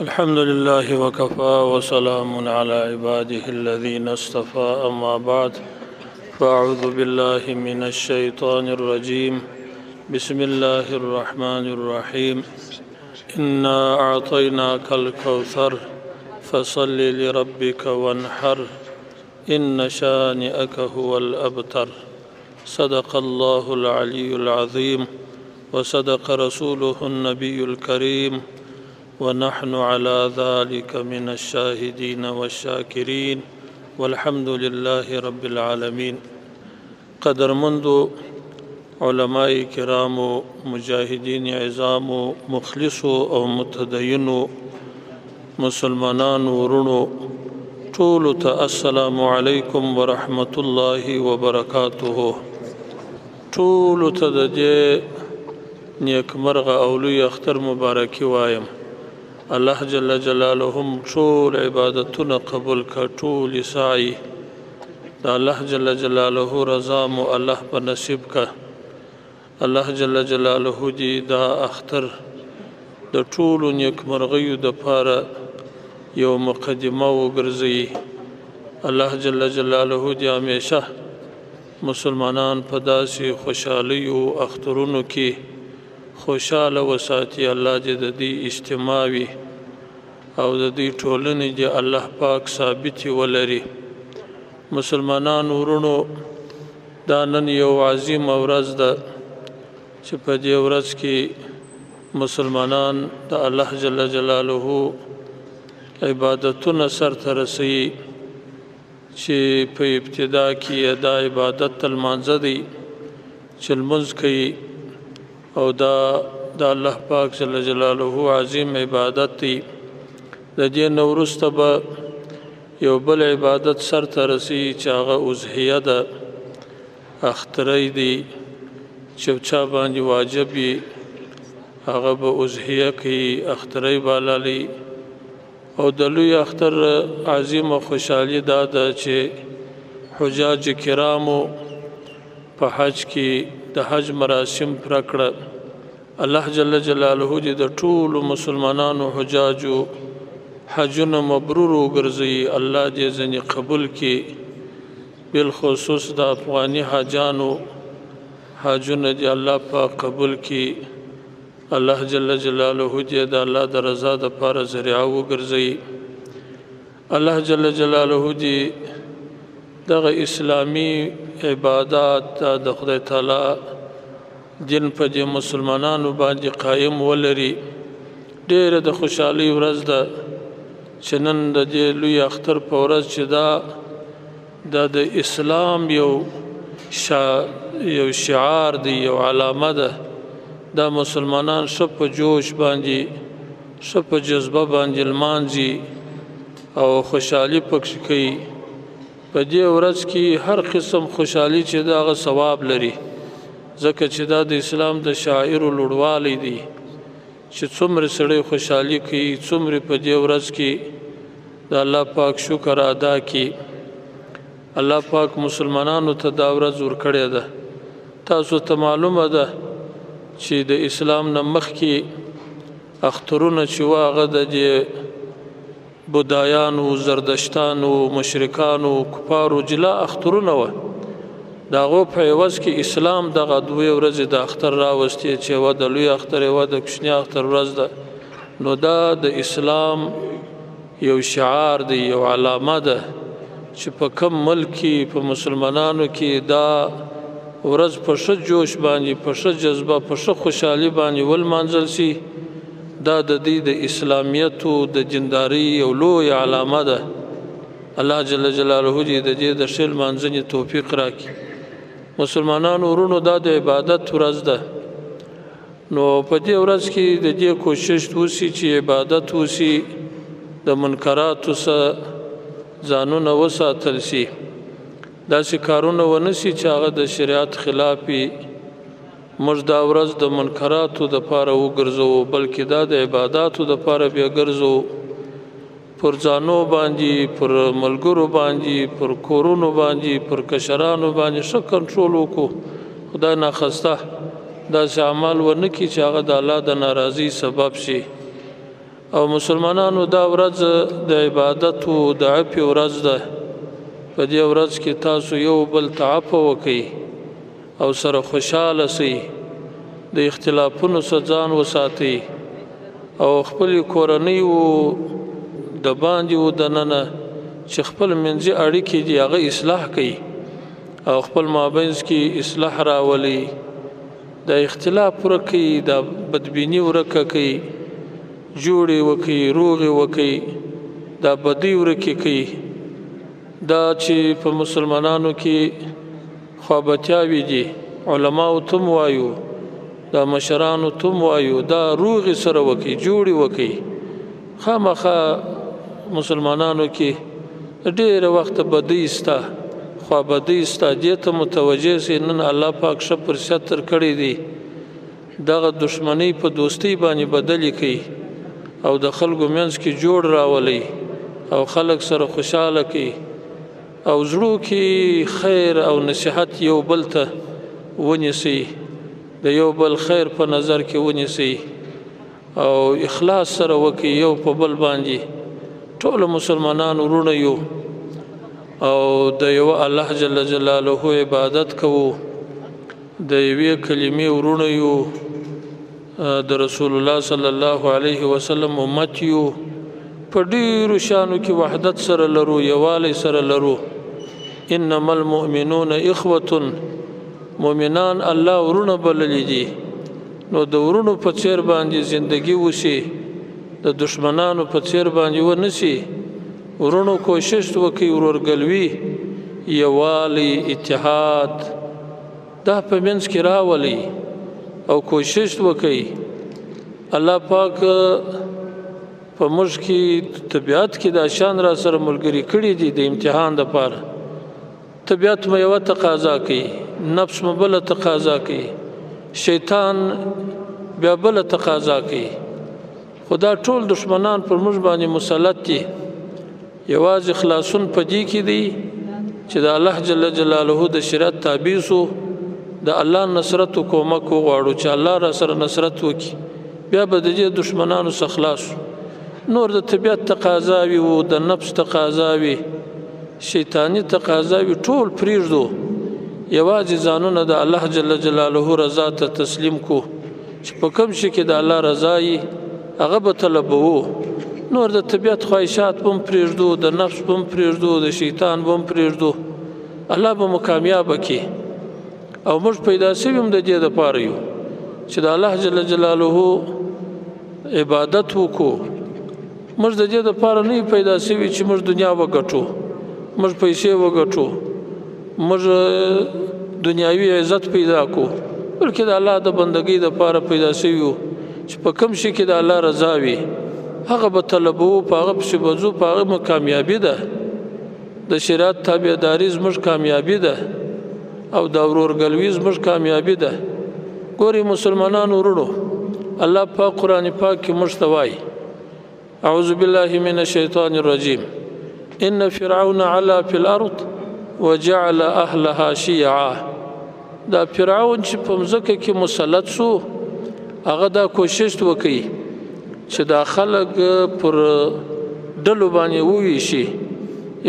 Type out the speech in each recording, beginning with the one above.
الحمد لله وكفى وسلام على عباده الذين اصطفى أما بعد فأعوذ بالله من الشيطان الرجيم بسم الله الرحمن الرحيم إنا أعطيناك الكوثر فصل لربك وانحر إن شانئك هو الأبتر صدق الله العلي العظيم وصدق رسوله النبي الكريم ونحن على ذلك من الشاهدين والشاكرين والحمد لله رب العالمين. قدرمند علماء کرام مجاهدین عظام مخلص او متدین مسلمانان ورونو ټول ته السلام علیکم ورحمت الله وبرکاته. ټول ته د دې نیکمرغه او لوی اختر مبارکي وایم. الله جل جلاله ټول عبادتونه قبول کړه، ټول سعی د الله جل جلاله رضا مو الله په نصیب کړه. الله جل جلاله دې دا اختر د ټول نیکمرغیو د پاره یو مقدمه وګرځي. الله جل جلاله دې همیشه مسلمانان په داسې خوشحالیو اخترونو کې خوشاله وساتي. الله دې د دې اجتماعي او د دې ټولنې دې الله پاک ثابت ولري. مسلمانان ورونو، دا نن یو عظیم ورځ ده چې په دې ورځ کې مسلمانان د الله جل جلاله عبادتونه سرته رسوي چې په ابتدا کې دا عبادت المانځه دی چې لمونځ کوي او دا د الله پاک جل جلاله عظیم عبادت دی. د دې نه وروسته به یو بل عبادت سرته رسي چې هغه اضحیه ده، اختری دی چې چا باندې واجب وي هغه به اضحیه کوي، اختری بالالي. او د لوی اختر عظیم خوشحالي دا ده چې حجاج کرامو په حج کې د حج مراسم پوره کړه. الله جل جلاله دې د ټولو مسلمانانو حجاجو حجونه مبرور وګرځي. الله دې ځنې قبول کړي، بالخصوص د افغاني حاجانو حجونه دې الله پاک قبول کړي. الله جل جلاله دې د الله د رضا دپاره ذریعه وګرځي. الله جل جلاله دې دغه اسلامي عبادات د خدای تعالی دین په دې مسلمانانو باندې قائم ولري. ډېره د خوشحالۍ ورځ ده چې نن د دې لوی اختر په ورځ چې دا د اسلام یو شعار دی، یو علامه ده. دا مسلمانان ښه په جوش باندې، ښه په جذبه باندې لمانځي او خوشحالي پکې کوي. په دې ورځ کې هر قسم خوشحالي چې دا هغه ثواب لري، ځکه چې دا د اسلام د شاعرو لوړوالی دی چې څومره سړی خوشحالي کوي، څومره په دې ورځ کې د الله پاک شکر ادا کړي. الله پاک مسلمانانو ته دا ورځ ورکړې ده. تاسو ته معلومه ده چې د اسلام نه مخکې اخترونه چې وه هغه د دې بودایانو، زردشتانو، مشرکانو، کفارو جلا اخترونه وه. د هغو په عوض کې اسلام دغه دوې ورځې د اختر راوستې چې یوه د لوی اختر، یوه د کوچني اختر ورځ ده. نو دا د اسلام یو شعار دی، یو علامه ده چې په کم ملک کې په مسلمانانو کې دا ورځ په ښه جوش باندې، په ښه جذبه، په ښه خوشحالي باندې ولمانځل شي. دا د دې د اسلامیت او د دیندارۍ یو لوی علامه ده. الله جل جلاله دې د دې د ښې لمانځنې توفیق راکړي. مسلمانانو ورونو، دا د عبادت ورځ ده. نو په دې ورځ کې د دې کوشش وشي چې عبادت وشي، د منکراتو څخه ځانونه وساتل شي، داسې کارونه ونه شي چې هغه د شریعت خلاف وي. موږ دا ورځ د منکراتو دپاره وګرځوو، بلکې دا د عباداتو دپاره بیا ګرځوو. پر ځانو باندې، پر ملګرو باندې، پر کورونو باندې، پر کشرانو باندې ښه کنټرول وکړو. خدای ناخواسته داسې اعمال ونه کړي چې هغه د الله د ناراضۍ سبب شي. او مسلمانانو دا ورځ د عبادت او د عفو ورځ ده. په دې ورځ کې تاسو یو بل ته عفو وکئ او سره خوشاله سئ، د اختلافونو څخه ځان وساتئ او خپل کورنۍ و د باندې و دننه چې خپل منځي اړیکې دي هغه اصلاح کړئ او خپل مابینځ کې اصلاح راولئ، د اختلاف ورک کړئ، د بدبیني ورکه کړئ، جوړې وکړئ، روغې وکړئ، دا بدۍ ورکې کړئ. دا چې په مسلمانانو کې خوابتیاوې دي علماو ته هم وایو، دا مشرانو ته هم وایو، دا روغې سره وکړئ، جوړې وکړئ. خامخا مسلمانانو کې ډېره وخت بدۍ سته، خوابدۍ سته، دې ته متوجه سئ. نن الله پاک ښه فرصت درکړی دی، دغه دښمنۍ په دوستۍ باندې بدلې کړئ او د خلکو منځ کې جوړ راولئ او خلک سره خوشاله کړئ او زړو کې خیر او نصیحت یو بل ته ونیسئ، د یو بل خیر په نظر کې ونیسئ او اخلاص سره وکړئ یو په بل باندې. ټول مسلمانان ورونه یو او د یو الله جل جلاله عبادت کوو، د یوې کلمې ورونه یو، د رسول الله صلی الله علیه وسلم امت یو، په ډیرو شانو کې وحدت سره لرو، یووالی سره لرو. انما المؤمنون اخوة، مؤمنان الله ورونه بللی دي، نو د ورونو په څیر باندې زندگی وشي، د دشمنانو په څیر باندې ونشي. ورونو کوشش وکړي، ورورګلوي، یووالی، اتحاد دا په منځ کې راولي او کوشش وکړي. الله پاک په موږ کې طبیعت کې دا شان را سره ملګری کړي دي د امتحان لپاره. طبیعت مې یوه تقاضا کوي، نفس مې بله تقاضا کوي، شیطان بیا بله تقاضا کوي. خو دا ټول دشمنان پر موږ باندې مسلط دي. یوازې خلاصون په دې کې دی چې د الله جل جلاله د شریعت تابع سو، د الله نصرت او کومک وغواړو چې الله را سره نصرت وکړي، بیا به د دې دشمنانو څخه خلاص. نور د طبیعت تقاضا وي او د نفس تقاضا وي، شیطانی تقاضا وي، ټول پرېږدو، یوازې ځانونه د الله جل جلاله رضا ته تسلیم کو چې په کوم شي کې د الله رضا وي هغه به طلبوو. نور د طبیعت خواهشات به هم پرېږدو، د نفس به هم پرېږدو، د شیطان به هم پرېږدو، الله به مو کامیابه کړي. او موږ پیدا شوي هم د دې دپاره یو چې د الله جل جلاله عبادت وکړو. موږ د دې دپاره نه یو پیدا شوي چې موږ دنیا وګټو، موږ پیسې وګټو، موږ دنیاوي عزت پیدا کړو، بلکې د الله د بندګۍ دپاره پیدا شوي یو چې په کوم شي کې د الله رضا وي هغه به طلبوو، په هغه پسې به ځو، په هغه مو کامیابي ده. د شریعت تابعداري زموږ کامیابي ده او د ورورګلوي زموږ کامیابي ده. ګورئ مسلمانانو ورونو، الله پاک قرآن پاک کې موږ ته وایي اعوذ بالله من الشیطان الرجیم ان فرعون علا فی الارض وجعل اهلها شیعا. دا فرعون چې په مځکه کې مسلط سو، هغه دا کوشش وکړي چې دا خلک پر ډلو باندې وویشي،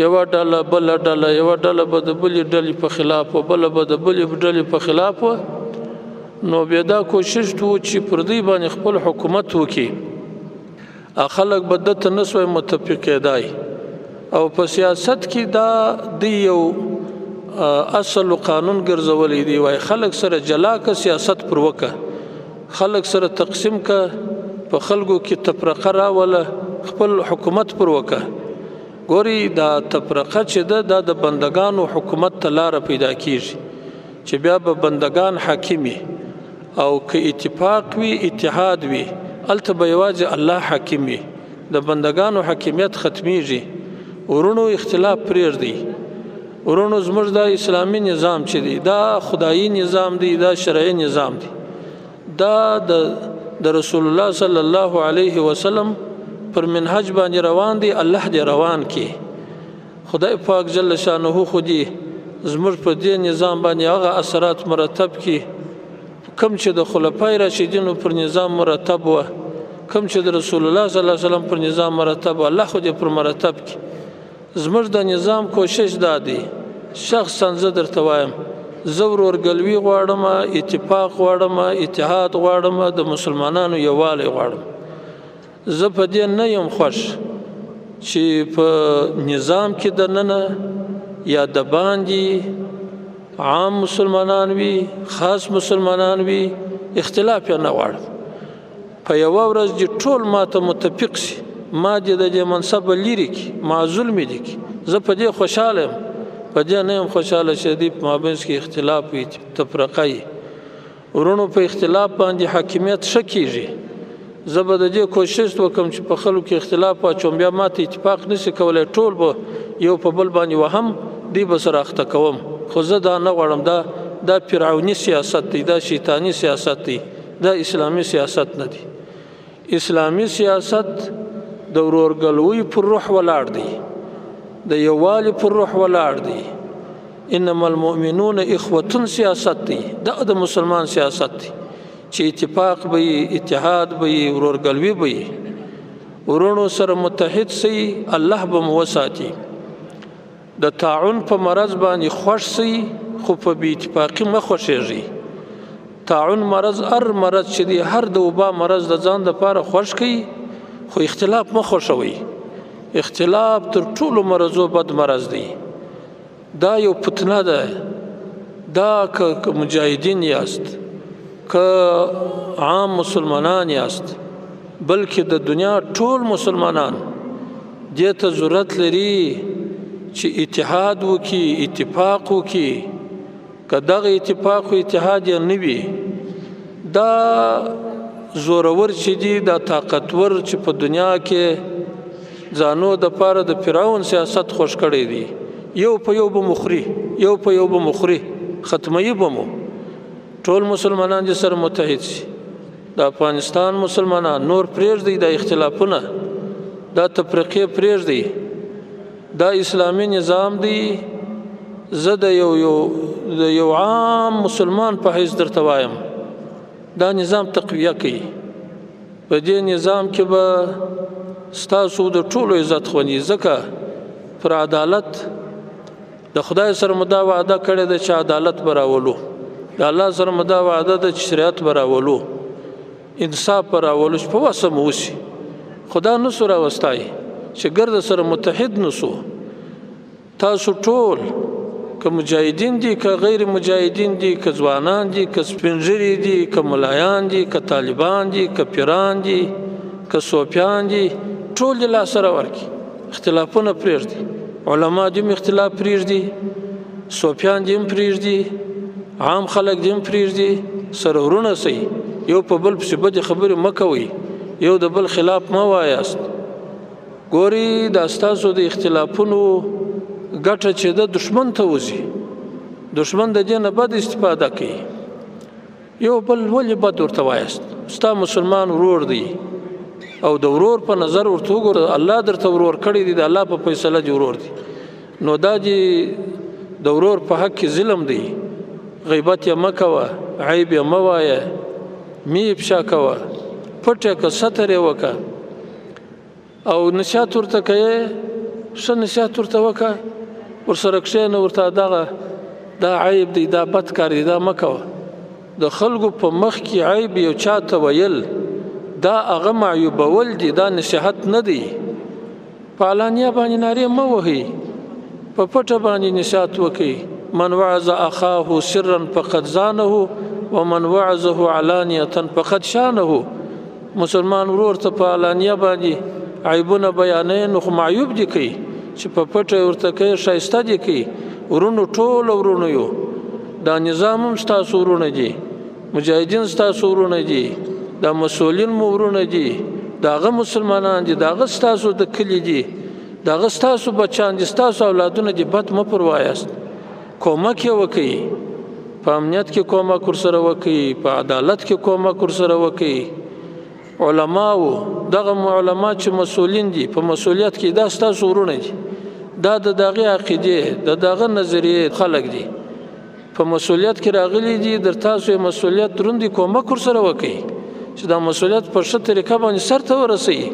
یوه ډله بله ډله، یوه ډله به د بلې ډلې په خلاف وه، بله به د بلې ډلې په خلاف وه. نو بیا دا کوشش و چې پر دوی باندې خپل حکومت وکړي، خلک به دته نه سوی متفق کېدای. او په سیاست کې دا د یو اصل قانون ګرځولی دی، وایي خلک سره جلا که سیاست پر وکه، خلک سره تقسیم که، په خلکو کې تفرقه راوله، خپل حکومت پر وکه. ګوري دا تفرقه چې ده دا د بندگانو حکومت ته لاره پیدا کیږي چې بیا به بندگان حاکمي، او که اتفاق وي اتحاد وي هلته به یوازې الله حاکم وي، د بندگانو حاکمیت ختمیږي. ورونو اختلاف پرېږدئ. ورونو زموږ دا اسلامي نظام چې دی دا خدایي نظام دی، دا شرعي نظام دی، دا د رسول الله صلی الله علیه وسلم پر منهج باندې روان دی. الله دې روان کی. خدای پاک جل شانه خو دې زموږ په دې نظام باندې هغه اثرات مرتب کی کوم چې د خلفای راشدینو پر نظام مرتب و، کوم چې د رسول الله صلی الله علیه وسلم پر نظام مرتب الله خو دې پر مرتب کی زموږ د نظام کوشش دا دی شخصا زه درته وایم زه ورورګلوي غواړم اتفاق غواړم اتحاد غواړم د مسلمانانو یووالی غواړم زه په دې نه یم خوښ چې په نظام کې دننه یا د باندې عام مسلمانان وي خاص مسلمانان وي اختلاف یې نه غواړم په یوه ورځ دې ټول ماته متفق سي ما دې د دې منصب لري کې معزول مې دي کې زه په دې خوشحاله یم په دې نه یم خوشحاله چې دې په مابینځ کې اختلاف وي تفرقه وي ورونو په اختلاف باندې حاکمیت ښه کېږي زه به د دې کوشش وکړم چې په خلکو کې اختلاف واچوم بیا ماته اتفاق نشي کولی ټول به یو په بل باندې وهم دی به سره اخته کوم خو زه دا نه غواړم دا فرعوني سیاست دی دا شیطاني سیاست دی دا اسلامي سیاست نه دی اسلامي سیاست د ورورګلوۍ پر روح ولاړ دی د یووالي پر روح ولاړ دی انما المؤمنون اخوة سیاست دی دا د مسلمان سیاست دی چې اتفاق به اتحاد به ورورګلوي به ورونو سره متحد سي الله به مو وساتي د طاعون په مرض باندې خوښ سي خو په بې اتفاقي مه خوښېږي طاعون مرض مرض چې دی هر د وبا مرض د ځان دپاره خوښ کوي خو اختلاف مه خوښوي اختلاف تر ټولو مرضو بد مرض دی دا یو فتنه ده دا که مجاهدین یاست که عام مسلمانان یاست بلکې د دنیا ټول مسلمانان دې ته ضرورت لري چې اتحاد وکړي اتفاق وکړي که دغه اتفاق و اتحاد یې نه وي دا زورور چې دي دا طاقتور چې په دنیا کې ځانو دپاره د فرعون سیاست خوښ کړی دی یو په یو به مخري یو په یو به مخري ختموي به مو ټول مسلمانان دې سره متحد شي د افغانستان مسلمانان نور پرېږدي دا اختلافونه دا تفرقې پرېږدي دا اسلامي نظام دی زه د یو عام مسلمان په حیث درته وایم دا نظام تقویه کوي په دې نظام کې به ستاسو د ټولو عزت خوندي ځکه پر عدالت د خدای سره مو دا وعده کړې ده چې عدالت به راولو د الله سره مو دا وعده ده چې شریعت به راولو انصاف به راولو چې په وسه مو وشي خدا نسو راوستی چې ګرد سره متحد نسو تاسو ټول که مجاهدین دي که غیر مجاهدین دي که ځوانان دي که سپینږیري دي که ملایان دي که طالبان دي که پیران دي که صوفیان دي ټول دې لاس سره ورکړي اختلافونه پرېږدي علما دې هم اختلاف پرېږدي صوفیان دې هم پرېږدي عام خلک دې هم پرېږدي سره ورونه سئ یو په بل پسې بدې خبرې مه کوئ یو د بل خلاف مه وایاست ګوري دا ستاسو د اختلافونو ګټه چې د دشمن ته وځي دشمن د دې نه بد استفاده کوي یو بل ولې بد ورته وایاست ستا مسلمان ورور دی او د ورور په نظر ورته وګوره الله درته ورور کړی دی د الله په فیصله دی ورور دی نو دا چې د ورور په حق کې ظلم دی غیبت یې مه کوه عیب یې مه وایه مې افشا کوه پټ یې که ستر یې وکړه او نصیحت ورته کوې ښه نصیحت ورته وکړه ورسره کښېنه ورته دغه دا عیب دی دا بد کار دی دا مه کوه د خلکو په مخ کې عیب یو چا ته ویل دا هغه معیوبول دي دا نصیحت نه دی په علانیه باندې نارې مه وهئ په پټه باندې نصیحت وکړئ من وعظ اخاه سرا فقد زانه ومن وعظه علانیه فقد شانه مسلمان ورور ته په علانیه باندې عیبونه بیانوي نو خو معیوب دي کوي چې په پټه ورته کوي ښایسته دي کوي ورونو ټول ورونو یو دا نظام هم ستاسو ورونه دي مجاهدین ستاسو ورونه دي دا مسؤلین مو ورونه دي دا هغه مسلمانان دي دا هغه ستاسو د کلي دي دا هغه ستاسو بچیان دي ستاسو اولادونه دي بد مه پر وایاست کومک یې وکړئ په امنیت کې کومک ورسره وکړئ په عدالت کې کومک ورسره وکړئ علماو دغه علما چې مسؤلین دي په مسؤلیت کې دا ستاسو ورونه دي دا د دغه عقیده د دغه نظریه خلک دي په مسؤلیت کې راغلي دي در تاسو مسؤلیت دروندي کومک ورسره وکړئ چې دا مسؤلیت په ښه طریقه باندې سرته ورسوي،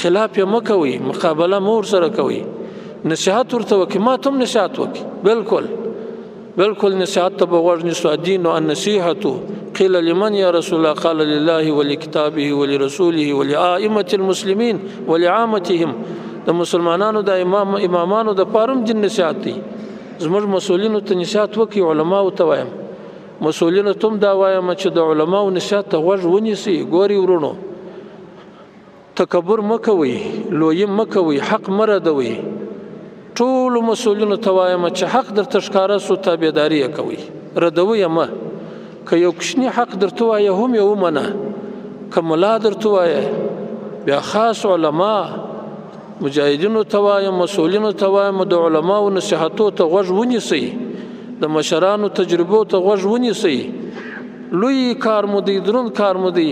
خلاف یې مه کوئ، مقابله مه ورسره کوئ، نصیحت ورته وکړئ، ما ته هم نصیحت وکړي. بالکل نصیحت ته به غوږ نیسو. الدین النصیحة قیل لمن یا رسول الله قال لله ولکتابه ولرسوله ولأئمة المسلمین ولعامتهم. د مسلمانانو د امامانو د پاره هم دین نصیحت دی. زموږ مسؤلینو ته نصیحت وکړي، علماو ته وایم، مسؤلینو ته هم دا وایم چې د علماو نصیحت ته غوږ ونیسئ. ګورئ ورونو، تکبر مه کوئ، لویي مه کوئ، حق مه ردوئ. ټولو مسؤلینو ته وایم چې حق درته ښکاره سو تابعداري یې کوئ، ردوئ یې مه. که یو کوچني حق درته وایه هم یې ومنه، که ملا درته وایه، بیا خاص علما مجاهدینو ته وایم، مسؤلینو ته وایم د علماو نصیحتو ته غوږ ونیسئ، د مشرانو تجربو ته غوږ ونیسئ. لوی کار مو دی، دروند کار مو دی،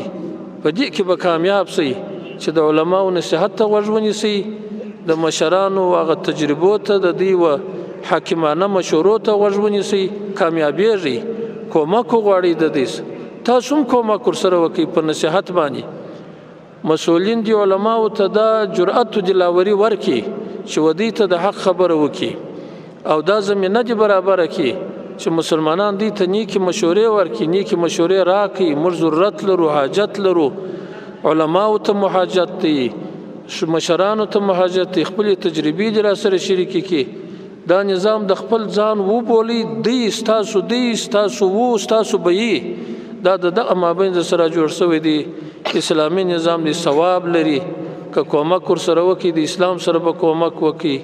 په دې کې به کامیاب سئ چې د علماو نصیحت ته غوږ ونیسئ، د مشرانو هغه تجربو ته، د دوی و حاکمانه مشورو ته غوږ ونیسئ، کامیابیږئ. کومک وغواړئ د دې، تاسو هم کومک ورسره وکړئ په نصیحت باندې. مسؤلین دی علماو ته دا جرأت و دلاوري ورکړي چې ودی ته د حق خبره وکړي، او دا زمینه دی برابره کړي چې مسلمانان دی ته نیکی مشورې ورکړي، نیکی مشورې راکړي. موږ ضرورت لرو، حاجت لرو، علماو ته محاجت دی، مشرانو ته محاجت دی، خپل تجربې دی را سره شریکې کړي. دا نظام د خپل ځان وبولي، دی ستاسو وو، ستاسو به یي. دا د دغه مابین سره جوړ شوی دی اسلامي نظام دی، ثواب لري. که کومک ورسره وکړي، د اسلام سره به کومک وکړي،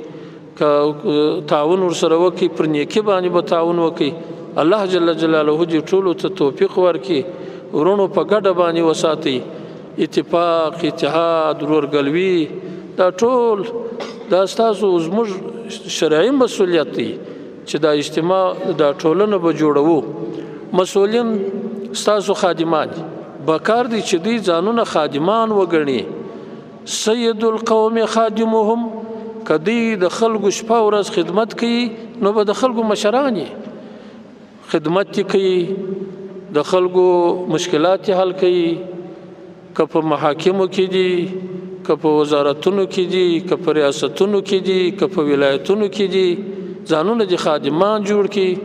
که تعاون ورسره وکړي، پر نیکي باندې به تعاون وکړي. الله جل جلاله دې ټولو ته توفیق ورکړي، ورونو په ګډه باندې وساتئ. اتفاق، اتحاد، ورورګلوي، دا ټول دا ستاسو زموږ شرعي مسؤلیت دی چې دا اجتماع دا ټولنه به جوړوو. مسؤلین ستاسو خادمان بکار دي چې دوی ځانونه خادمان وګڼي. سید القوم خادمهم، که دوی د خلکو شپه ورځ خدمت کوي نو به د خلکو مشران خدمت کوي، د خلکو مشکلات حل کوي. که په محاکمو کې دي، که په وزارتونو کې دي، که په ریاستونو کې دي، که په ولایتونو کې دي، ځانونه دي خادمان جوړ کړي،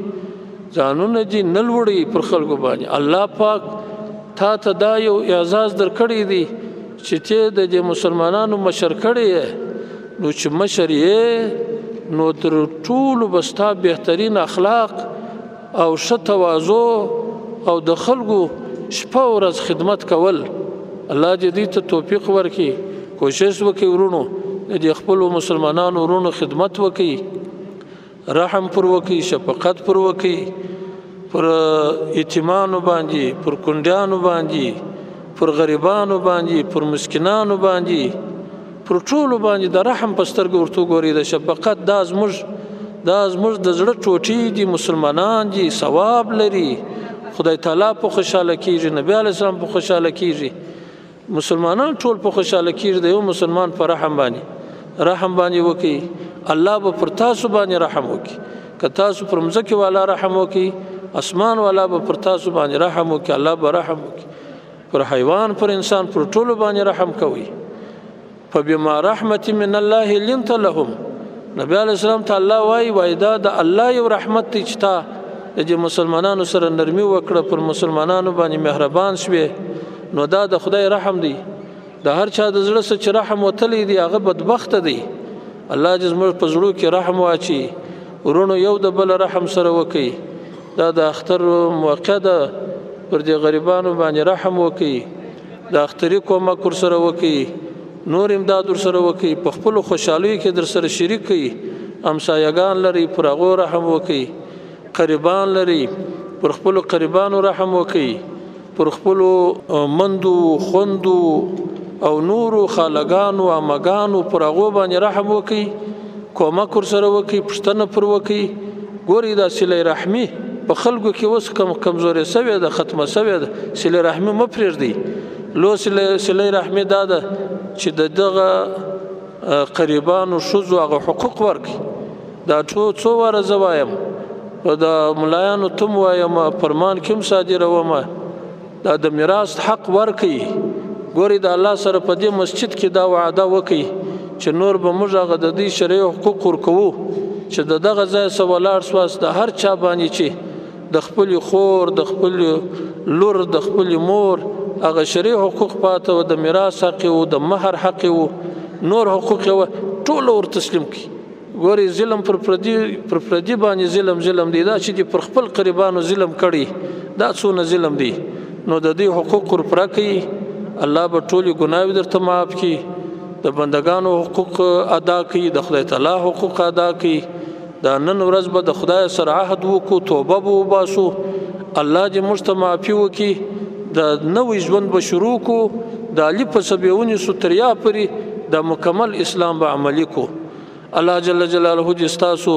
ځانونه دي نه لوړي پر خلکو باندې. الله پاک تا ته دا یو اعزاز درکړی دی چې ته د مسلمانانو مشر کړی یې، نو چې مشر یې نو تر ټولو به ستا بهترین اخلاق او ښه تواضع او د خلکو شپه ورځ خدمت کول. الله دې ته توفیق ورکړي. کوشش وکړئ ورونو، د خپلو مسلمانانو ورونو خدمت وکړئ، رحم پر وکړئ، شفقت پر وکړئ، پر یتیمانو باندې، پر کونډیانو باندې، پر غریبانو باندې، پر مسکینانو باندې، پر ټولو باندې د رحم په سترګو ورته وګورئ. د شفقت دا زموږ د زړه ټوټې دي، مسلمانان دي، ثواب لري، خدای تعالی په خوشحاله کیږي، نبی علیه السلام په خوشحاله کیږي، مسلمانان ټول په خوشحاله کیږي. د یو مسلمان په رحم باندې وکړي، الله به پر تاسو باندې رحم وکړي. که تاسو پر مځکې والا رحم وکړي، اسمان والا به پر تاسو باندې رحم وکړي، الله به رحم وکړي. پر حیوان، پر انسان، پر ټولو باندې رحم کوي. فبما رحمت من الله لنت لهم. نبی علیه السلام ته الله وایي دا د الله یو رحمت دی چې تا د مسلمانانو سره نرمي وکړه، پر مسلمانانو باندې مهربان شوې، نو دا د خدای رحم دی. د هر چا د زړه څخه چې رحم وتلی دی هغه بدبخته دی. الله دې زموږ په زړو کې رحم واچي. ورونو یو د بل رحم سره وکړي. دا د اختر موقع ده، پر دې غریبانو باندې رحم وکړي، د اختري کومک ورسره وکړي، نور امداد ورسره وکړي، په خپلو خوشحالیو کې در سره شریک کړي. همسایګان لري، پر هغو رحم وکړي. قریبان لري، پر خپلو قریبانو رحم وکړي. پر خپلو مندو، خوندو او نورو خالګانو، عمګانو پر هغو باندې رحم وکړي، کومک ورسره وکړي، پوښتنه پر وکړي. ګورئ دا صله رحمي په خلکو کې اوس کمزورې سوې ده، ختمه سوې ده. صله رحمي مه پرېږدئ. لو صله رحمي دا ده چې دغه قریبانو ښځو هغه حقوق ورکړي. دا څو واره زه وایم، د ملایانو تم وایم، فرمان کې هم صادرومه، دا د میراث حق ورکړي. ګوري د الله سره په دې مسجد کې دا وعده وکړي چې نور به موږ هغه د دې شرعي حقوق ورکوو چې د دغه ځای څخه ولاړ سواست د هر چا باندې چې د خپل خور د خپل لور د خپل مور هغه شرعي حقوق پاته و د میراث حق و د مهر حق و نور حقوق و ټول ور تسلیم کړي. ګوري ظلم پر پردي باندې ظلم دی دا چې پر خپل قربانو ظلم کړي دا څونه ظلم دی. نو د دې حقوق ور پر کوي الله به ټولې ګناوې درته معاف کړي د بندگانو حقوق ادا کړي د خدای تعالی حقوق ادا کړي. دا نن ورځ به د خدای سره عهد وکړو توبه به وباسو الله دې موږ ته معافي وکړي د نوې ژوند به شروع کړو د علي په سبیونې ستریا پورې د مکمل اسلام به عملي کړو. الله جل جلاله دې ستاسو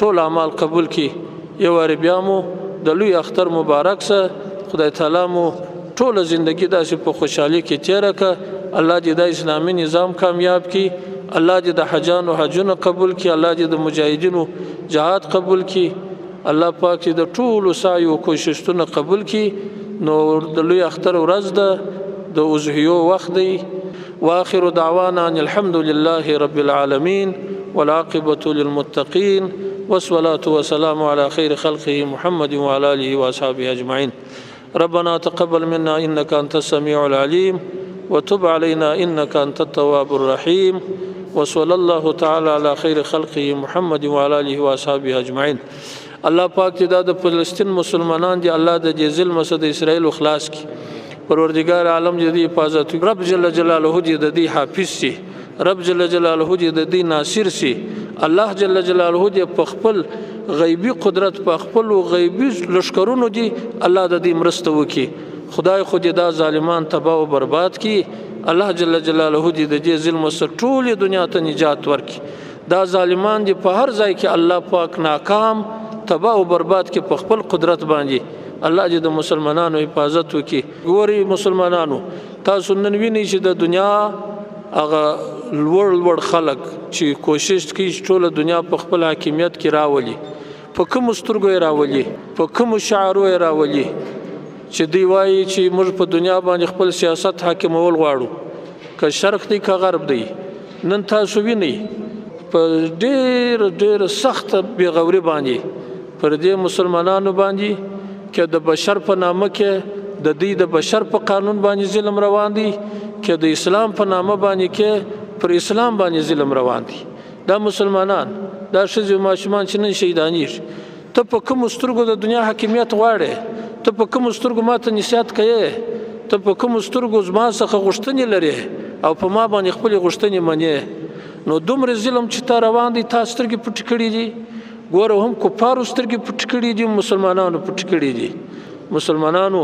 ټول اعمال قبول کړي. یو وارې بیا مو د لوی اختر مبارک سه خدای تعالی مو ټول زندگی داسې په خوشحالي کې تیره کړه. الله دې د اسلامي نظام کامیاب کړي. الله دې د حجانو حجونه قبول کړي. الله دې د مجاهدینو جهاد قبول کړي. الله پاک دې د ټولو سعی او کوششونه قبول کړي. نو د لوی اختر ورځ ده د اضحیو وخت دی. واخر دعوانا ان الحمد لله رب العالمين والعاقبة للمتقين والصلاة والسلام على خير خلقه محمد وعلى آله وأصحابه أجمعين. ربنا تقبل منا إنك أنت السميع العليم وتب علينا إنك أنت التواب الرحيم وصلى الله تعالى على خير خلقه محمد وعلى آله وأصحابه أجمعين. الله پاک دې د فلسطین مسلمانان دي الله د ظلم څخه د اسرائیل خلاص کړي. پروردگار عالم دې حفاظت رب جل جلاله دې د دې حافظ سي رب جل جلاله دې د دې ناصر سي. الله جل جلاله دې په خپل غیبی قدرت په خپل غیبی لشکرونو دي الله د دې مرسته وکي. خدای خو دې دا ظالمان تباہ او برباد کړي. الله جل جلاله دې د دې ظلم سره ټول دنیا ته نجات ورکړي. دا ظالمان دې په هر ځای کې الله پاک ناکام تباہ او برباد کې په خپل قدرت باندې الله دې د مسلمانانو حفاظت وکي. ګوري مسلمانانو تاسو نن وینئ چې د دنیا هغه لوړ خلک چې کوشش کوي ټول دنیا په خپل حاکمیت کې راولي په کوم سترګو راولي په کوم شعارو راولي چې دی وایي چې موږ په دنیا باندې خپل سیاست حاکمول غواړو که شرق دی که غرب دی. نن تاسو وینئ په ډېر سخت بېغوري باندې پر دې مسلمانانو باندې کې د بشر په نامه کې د دې د بشر په قانون باندې ظلم روان دي کې د اسلام په نامه باندې کې پر اسلام باندې ظلم روان دي. دا مسلمانان دا ښځې ماشومان چې نن شهیدانېږي ته په کومو سترګو د دنیا حاکمیت غواړې ته په کومو سترګو ما ته نصیحت کوې ته په کومو سترګو زما څخه غوښتنې لرې او په ما باندې خپلې غوښتنې منې. نو دومره ظلم چې تا روان دی تا سترګې پټې کړي دي. ګوره هم کفارو سترګې پټې کړي دي مسلمانانو پټې کړي دي. مسلمانانو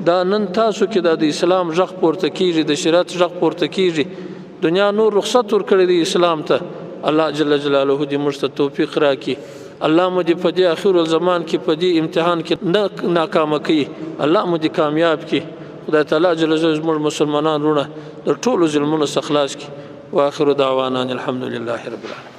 دا نن تاسو کې د اسلام غږ پورته کیږي د شریعت غږ پورته کیږي. دنیا نور رخصت ورکړي دی اسلام ته. الله جل جلاله دې موږ ته توفیق راکړي. الله مو دې په دې اخر الزمان کې په دې امتحان کې نه ناکامه کړي. الله مو دې کامیاب کړي. خدای تعالی جل جلاله موږ مسلمانان رونه د ټولو ظلمونو څخه خلاص کړي. واخر دعوانا الحمد لله رب العالمين.